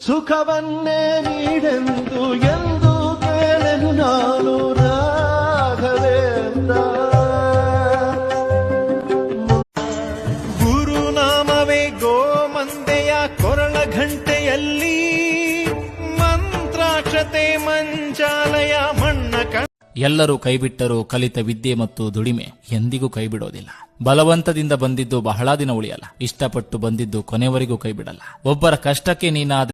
ಸುಖವನ್ನೇ ನೀಡೆಂದು ಎಂದು ಕೇಳೆನು ನಾನು ರಾಘವೇಂದ್ರ. ಗುರುನಾಮವೇ ಗೋಮಂದೆಯ ಕೊರಳ ಘಂಟೆಯಲ್ಲಿ, ಮಂತ್ರಾಕ್ಷತೆ ಮಂಚಾಲಯ ಮಣ್ಣ ಎಲ್ಲರೂ ಕೈಬಿಟ್ಟರೂ ಕಲಿತ ವಿದ್ಯೆ ಮತ್ತು ದುಡಿಮೆ ಎಂದಿಗೂ ಕೈಬಿಡೋದಿಲ್ಲ. ಬಲವಂತದಿಂದ ಬಂದಿದ್ದು ಬಹಳ ದಿನ ಉಳಿಯಲ್ಲ, ಇಷ್ಟಪಟ್ಟು ಬಂದಿದ್ದು ಕೊನೆವರೆಗೂ ಕೈಬಿಡಲ್ಲ. ಒಬ್ಬರ ಕಷ್ಟಕ್ಕೆ ನೀನಾದ